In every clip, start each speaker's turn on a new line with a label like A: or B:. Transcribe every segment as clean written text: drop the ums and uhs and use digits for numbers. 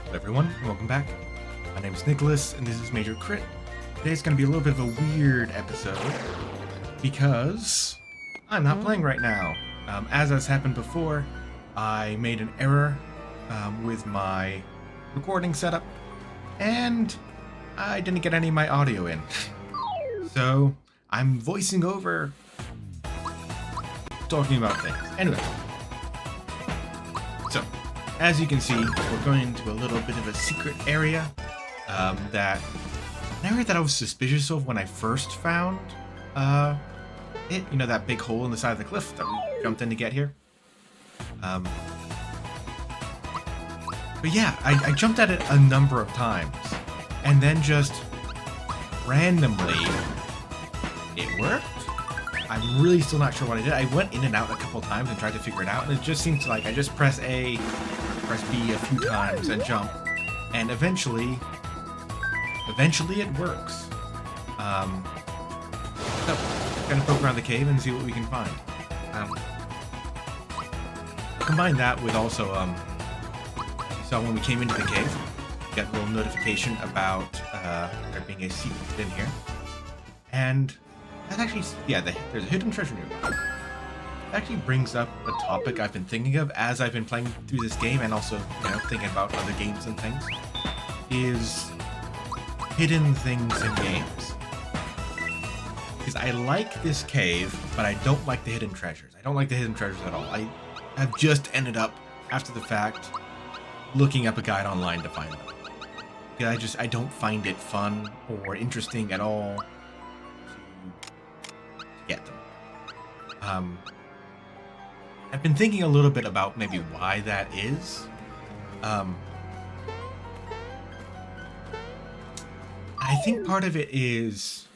A: Hello everyone, and welcome back. My name is Nicholas, and this is Major Crit. Today's going to be a little bit of a weird episode, because I'm not playing right now. As has happened before, I made an error with my recording setup, and I didn't get any of my audio in. So, I'm voicing over talking about things. Anyway. So, as you can see, we're going into a little bit of a secret area an area that I was suspicious of when I first found it. You know, that big hole in the side of the cliff that we jumped in to get here. But yeah, I jumped at it a number of times, and then just randomly, it worked. I'm really still not sure what I did. I went in and out a couple times and tried to figure it out, and it just seems like I just press A, press B a few times and jump, and eventually it works. So, gonna poke around the cave and see what we can find. Combine that with also, you saw when we came into the cave, we got a little notification about there being a secret in here, and that actually, yeah, there's a hidden treasure nearby. It actually brings up a topic I've been thinking of as I've been playing through this game, and also, you know, thinking about other games and things, is hidden things in games. Because I like this cave, but I don't like the hidden treasures. I don't like the hidden treasures at all. I have just ended up, after the fact, looking up a guide online to find them. Because I don't find it fun or interesting at all to get them. I've been thinking a little bit about maybe why that is. I think part of it is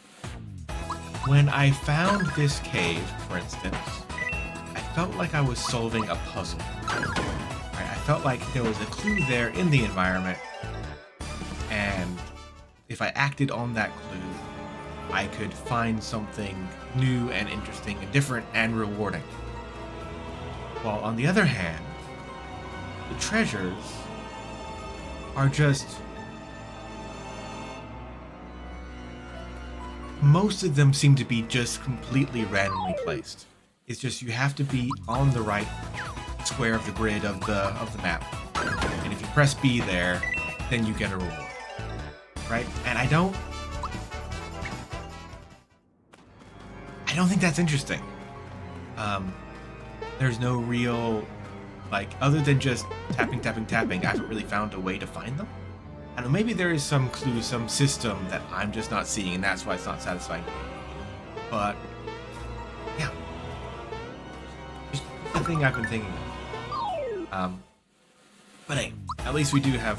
A: when I found this cave, for instance, I felt like I was solving a puzzle. Right? I felt like there was a clue there in the environment, and if I acted on that clue, I could find something new and interesting and different and rewarding. While on the other hand, the treasures are just... most of them seem to be just completely randomly placed. It's just you have to be on the right square of the grid of the map. And if you press B there, then you get a reward. Right? And I don't think that's interesting. There's no real, like, other than just tapping, I haven't really found a way to find them. I don't know, maybe there is some clue, some system that I'm just not seeing, and that's why it's not satisfying me. But, yeah. Just the thing I've been thinking of. But hey, at least we do have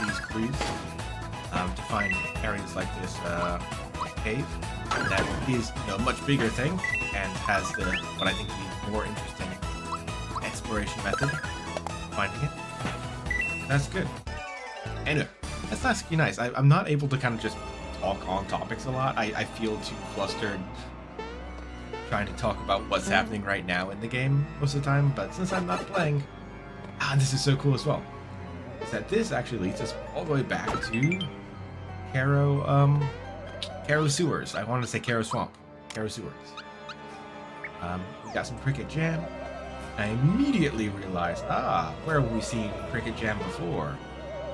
A: these clues to find areas like this cave that is, you know, a much bigger thing and has the, what I think to be more interesting exploration method of finding it. That's good. Anyway, that's actually nice. I'm not able to kind of just talk on topics a lot. I feel too flustered trying to talk about what's happening right now in the game most of the time, but since I'm not playing, this is so cool as well. Is that this actually leads us all the way back to Caro Sewers. I wanted to say Caro Swamp. Caro Sewers. We got some Cricket Jam. I immediately realized, where have we seen Cricket Jam before?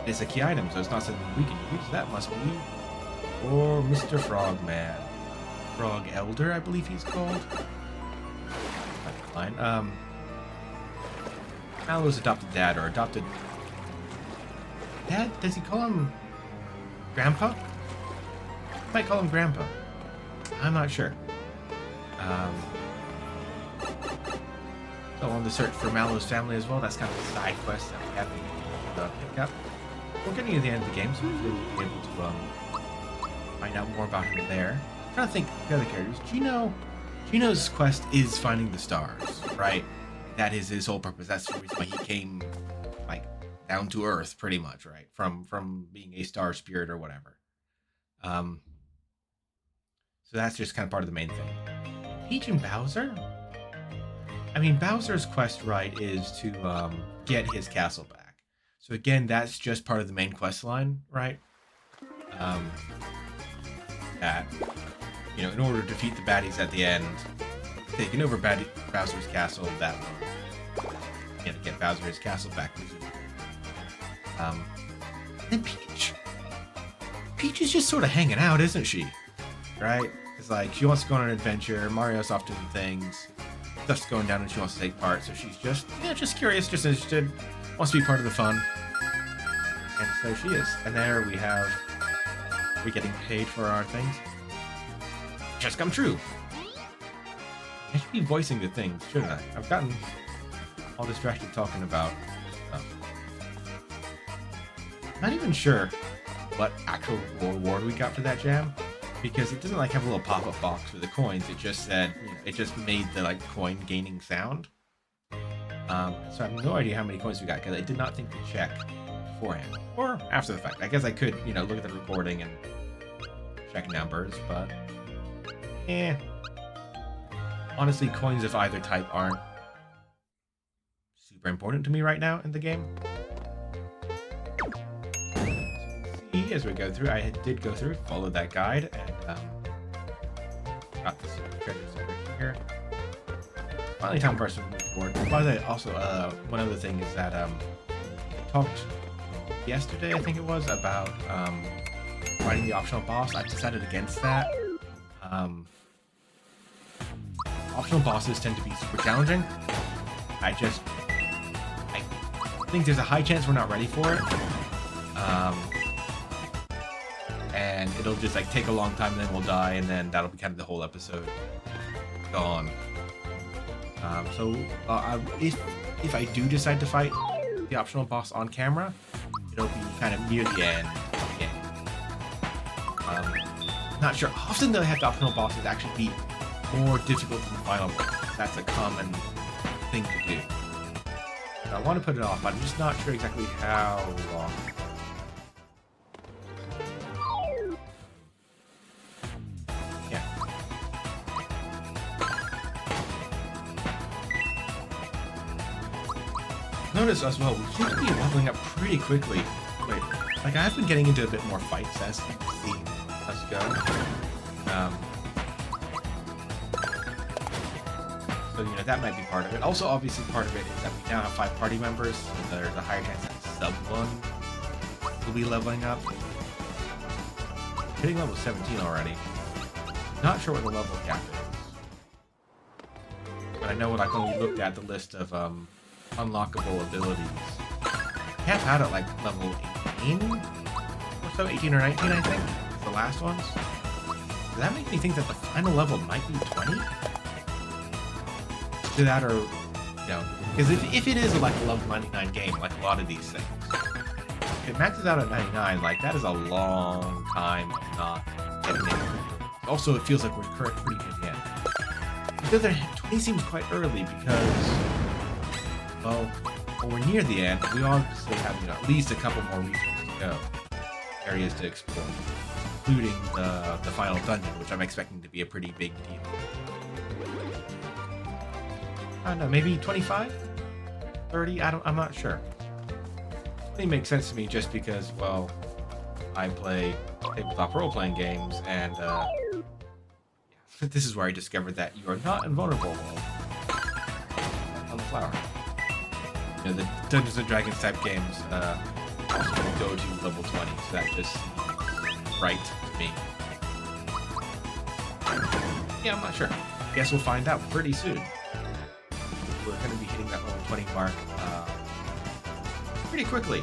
A: It's a key item, so it's not something we can use. That must be for Mr. Frogman. Frog Elder, I believe he's called. Fine. Mallow's adopted dad, or adopted... Dad? Does he call him Grandpa? He might call him Grandpa. I'm not sure. So on the search for Mallow's family as well. That's kind of a side quest that we have to pick up. We're getting to the end of the game, so hopefully we'll be able to find out more about him there. I'm trying to think of the other characters. Gino's quest is finding the stars, right? That is his whole purpose. That's the reason why he came, like, down to Earth, pretty much, right? From being a star spirit or whatever. So that's just kind of part of the main thing. Peach and Bowser? I mean, Bowser's quest, right, is to get his castle back. So again, that's just part of the main quest line, right? That, you know, in order to defeat the baddies at the end, taking over Bowser's castle, that will, you know, get Bowser's castle back. Then Peach is just sort of hanging out, isn't she? Right? It's like she wants to go on an adventure. Mario's off doing things. Stuff's going down, and she wants to take part. So she's just, yeah, just curious, just interested, wants to be part of the fun. And so she is. And there we're getting paid for our things. Just come true. I should be voicing the things, shouldn't I? I've gotten all distracted talking about stuff. I'm not even sure what actual reward we got for that jam, because it doesn't like have a little pop-up box for the coins. It just said, you know, it just made the like coin gaining sound. So I have no idea how many coins we got, because I did not think to check beforehand or after the fact. I guess I could, you know, look at the recording and check numbers, but honestly, coins of either type aren't super important to me right now in the game. See, as we go through, I did go through, followed that guide, and got this treasures over here. Finally, time for us to move forward. By the way, also, one other thing is that I talked yesterday, I think it was, about fighting the optional boss. I decided against that. Optional bosses tend to be super challenging. I think there's a high chance we're not ready for it. And it'll just like take a long time, and then we'll die, and then that'll be kind of the whole episode gone. If I do decide to fight the optional boss on camera, it'll be kind of near the end of the game. Not sure. Often they'll have the optional bosses actually be more difficult than the final boss. That's a common thing to do. So I want to put it off, but I'm just not sure exactly how long. Yeah. Notice as well, we seem to be leveling up pretty quickly. Wait, like I've been getting into a bit more fights as you see us go. So, you know, that might be part of it. Also, obviously, part of it is that we now have 5 party members, so there's a higher chance that someone will be leveling up. Hitting level 17 already. Not sure what the level cap is. But I know when we looked at the list of unlockable abilities, cap out at like level 18 or so, 18 or 19, I think. The last ones. Does that make me think that the final level might be 20? To that, or, you know, because if it is like a level 99 game, like a lot of these things, if it maxes out at 99, like that is a long time of not getting it. Also, it feels like we're pretty near the end. On the other hand, 20 seems quite early because, well, when we're near the end, we obviously have, you know, at least a couple more regions to go, areas to explore, including the final dungeon, which I'm expecting to be a pretty big deal. I don't know, maybe 25? 30? I'm not sure. It makes sense to me just because, well, I play tabletop role-playing games, and this is where I discovered that you are not invulnerable on the flower. You know, the Dungeons and Dragons type games also go to level 20, so that just seems right to me. Yeah, I'm not sure. Guess we'll find out pretty soon. We're going to be hitting that level 20 mark pretty quickly.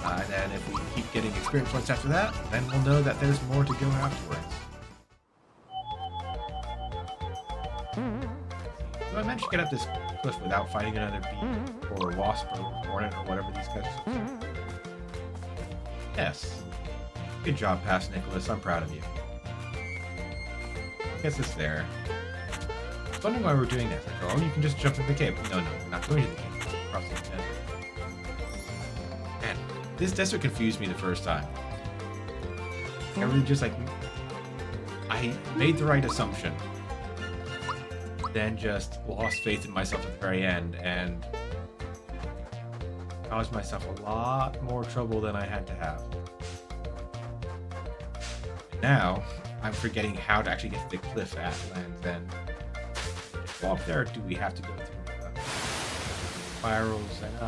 A: And then if we keep getting experience points after that, then we'll know that there's more to go afterwards. So I managed to get up this cliff without fighting another bee, or wasp, or hornet, or whatever these guys are. Yes. Good job, Past Nicholas. I'm proud of you. I guess it's there. I was wondering why we're doing this. Like, oh, you can just jump in the cave. No, we're not going to the cave. We're crossing the desert. Man, this desert confused me the first time. I really just, like, I made the right assumption, then just lost faith in myself at the very end, and caused myself a lot more trouble than I had to have. Now, I'm forgetting how to actually get to the cliff at Land's End. Well, up there, do we have to go through spirals?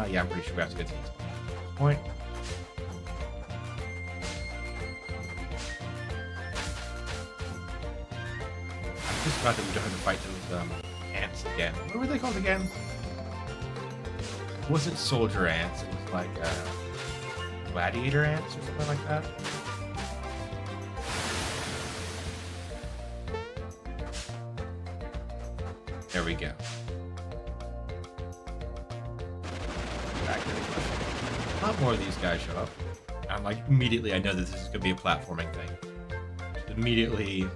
A: Yeah, I'm pretty sure we have to get to this point. I'm just glad that we don't have to fight those ants again. What were they called again? It wasn't soldier ants, it was like gladiator ants or something like that. There we go. Back to the cliff. A lot more of these guys show up. I'm like, immediately I know that this is going to be a platforming thing. Just immediately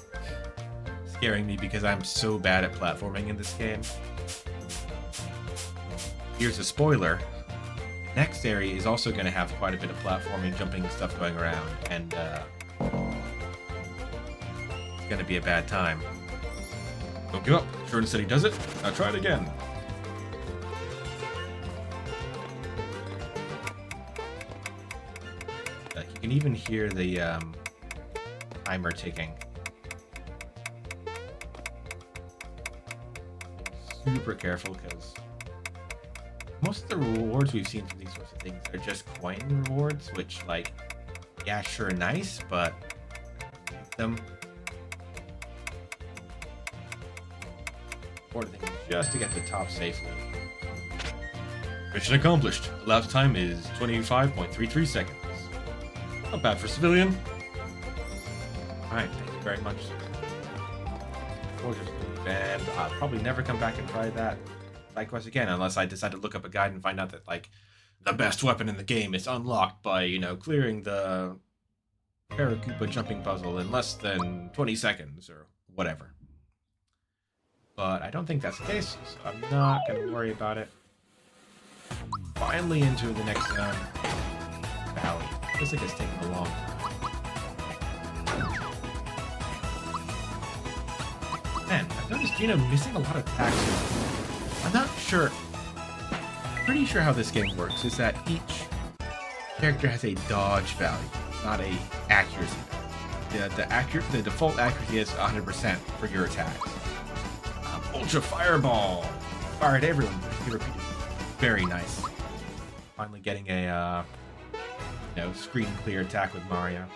A: scaring me because I'm so bad at platforming in this game. Here's a spoiler. The next area is also going to have quite a bit of platforming, jumping stuff going around, and it's going to be a bad time. Don't give up. Jordan said he does it. Now try it again. You can even hear the timer ticking. Super careful because most of the rewards we've seen from these sorts of things are just coin rewards, which, like, yeah, sure, nice, but them. Important thing is just to get to the top safely. Mission accomplished. Elapsed time is 25.33 seconds. Not bad for civilian. Alright, thank you very much. Gorgeous leave, and I'll probably never come back and try that side quest again unless I decide to look up a guide and find out that, like, the best weapon in the game is unlocked by, you know, clearing the Paracupa jumping puzzle in less than 20 seconds or whatever. But I don't think that's the case, so I'm not going to worry about it. Finally into the next valley. Looks like it's taking a long time. Man, I've noticed Gino missing a lot of attacks. I'm not sure. Pretty sure how this game works is that each character has a dodge value, not a accuracy value. The default accuracy is 100% for your attacks. Ultra Fireball! Fire at everyone. He repeated. Very nice. Finally getting a, screen clear attack with Mario.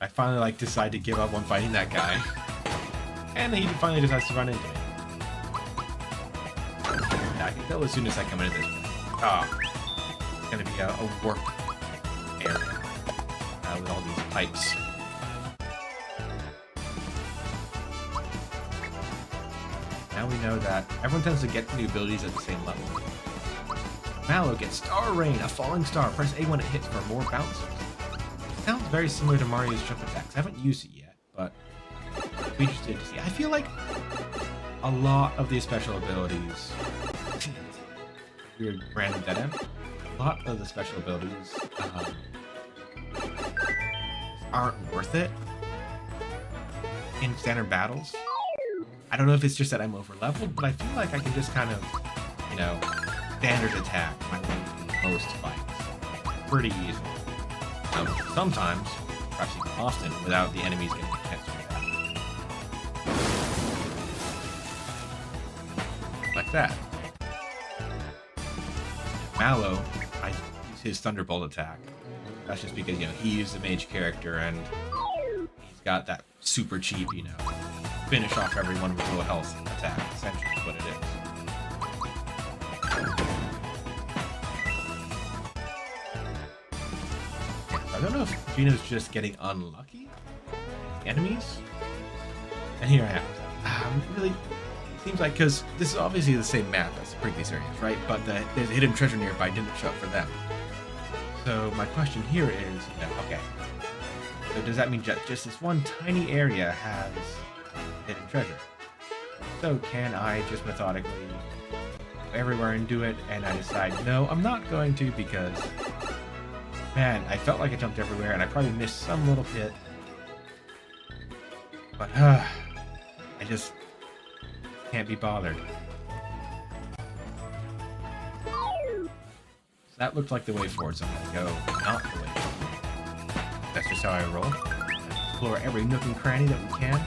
A: I finally, decide to give up on fighting that guy. And he finally decides to run into me. Now, I can tell as soon as I come into this place. It's gonna be a work area. With all these pipes. Now we know that everyone tends to get the abilities at the same level. Mallow gets Star Rain, a falling star. Press A when it hits for more bounces. It sounds very similar to Mario's jump attacks. I haven't used it yet, but I'd be interested to see. I feel like a lot of these special abilities... Weird random dead end. A lot of the special abilities aren't worth it in standard battles. I don't know if it's just that I'm over-leveled, but I feel like I can just kind of, standard attack my way through most fights pretty easily. Sometimes, perhaps even often, without the enemies getting a chance to attack. Like that. Mallow, I use his Thunderbolt attack. That's just because, he is the mage character and he's got that super cheap, finish off everyone with low health attack, essentially is what it is. I don't know if Gino's just getting unlucky with enemies. And here I am. Really, seems like, because this is obviously the same map as the previous areas, right? But there's a hidden treasure nearby didn't show up for them. So my question here is, okay. So does that mean just this one tiny area has hidden treasure? So can I just methodically go everywhere and do it, and I decide, no, I'm not going to because, man, I felt like I jumped everywhere and I probably missed some little pit. But, I just can't be bothered. That looked like the way forward, so I'm gonna go not the way forward. That's just how I roll. Explore every nook and cranny that we can.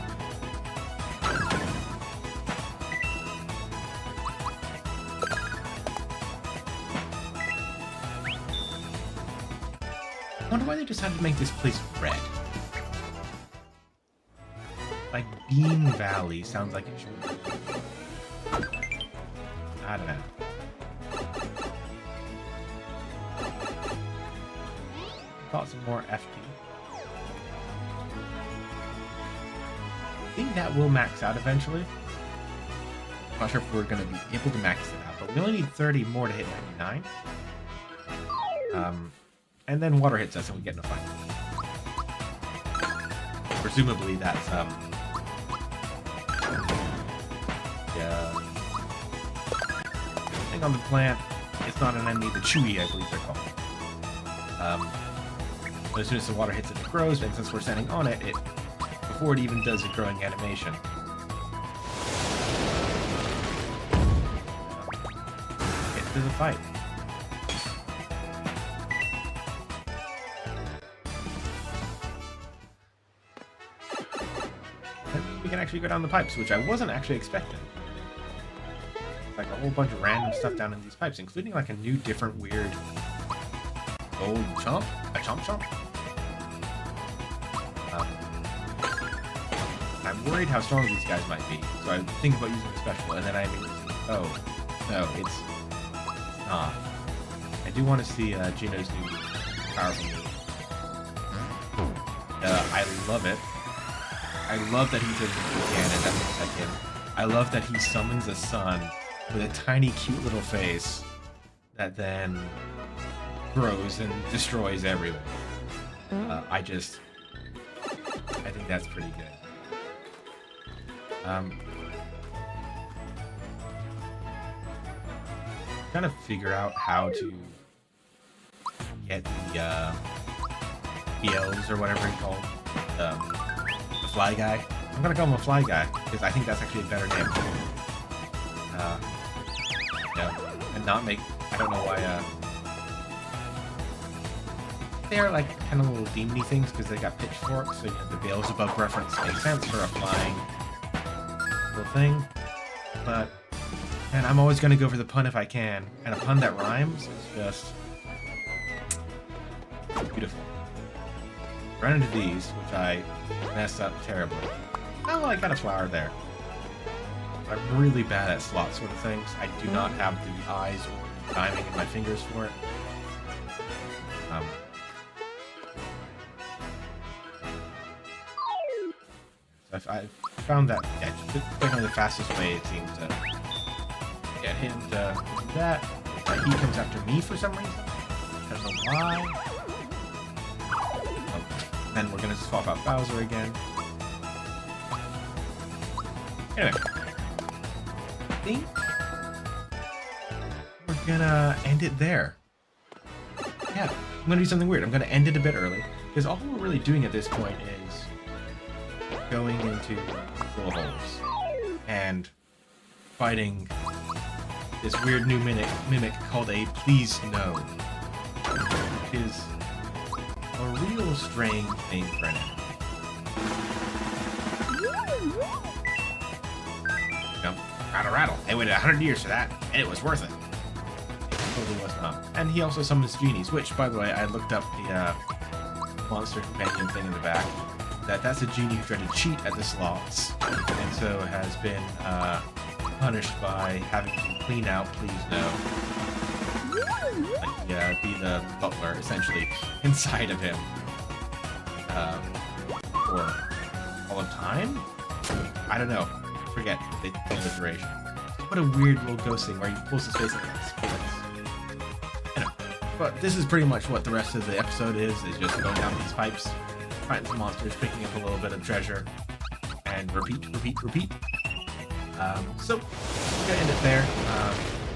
A: I wonder why they decided to make this place red. Like Bean Valley sounds like it should be. I don't know. Thought some more FP. I think that will max out eventually. I'm not sure if we're going to be able to max it out, but we only need 30 more to hit 99. And then water hits us and we get in a fight. Presumably that's yeah. Thing on the plant. It's not an enemy. The Chewy, I believe they're called. But as soon as the water hits it, it grows, and since we're standing on it, before it even does a growing animation. Get to the fight. And we can actually go down the pipes, which I wasn't actually expecting. Like a whole bunch of random stuff down in these pipes, including like a new, different, weird gold chomp? A chomp? I'm worried how strong these guys might be, so I think about using a special, and then I immediately see, oh, no, it's not. I do want to see Geno's new powerful move. I love it. I love that he's a cannon, that looks like him. I love that he summons a sun with a tiny, cute little face that then grows and destroys everyone. I think that's pretty good. Trying to figure out how to get the elves or whatever he called the fly guy. I'm gonna call him a fly guy because I think that's actually a better name. And not make. I don't know why. They are like kind of little demony things because they got pitchforks, so you know, the Beelzebub reference makes sense for a flying little thing. But, and I'm always going to go for the pun if I can, and a pun that rhymes is just beautiful. Run into these, which I messed up terribly. Oh, I got a flower there. I'm really bad at slot sort of things. I do not have the eyes or timing in my fingers for it. I found that, yeah, definitely the fastest way, it seems, to get him to do that. He comes after me for some reason. I don't know why. Then we're going to swap out Bowser again. Anyway. I think we're going to end it there. Yeah, I'm going to do something weird. I'm going to end it a bit early, because all we're really doing at this point is going into little holes and fighting this weird new mimic called a Please No, which is a real strange thing for an enemy. You know, rattle. I waited 100 years for that, and it was worth it. It totally was not. And he also summons genies, which, by the way, I looked up the monster companion thing in the back. That's a genie who tried to cheat at the slots, and so has been punished by having to clean out Please No. Like, yeah, be the butler, essentially, inside of him. For all of time? I don't know. Forget the duration. What a weird little ghost thing where he pulls his face and splits. Anyway, but this is pretty much what the rest of the episode is just going down these pipes, fighting some monsters, picking up a little bit of treasure, and repeat. So, we're gonna end it there.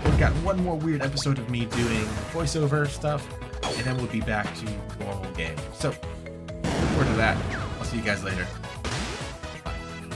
A: We've got one more weird episode of me doing voiceover stuff, and then we'll be back to normal game. So, look forward to that. I'll see you guys later.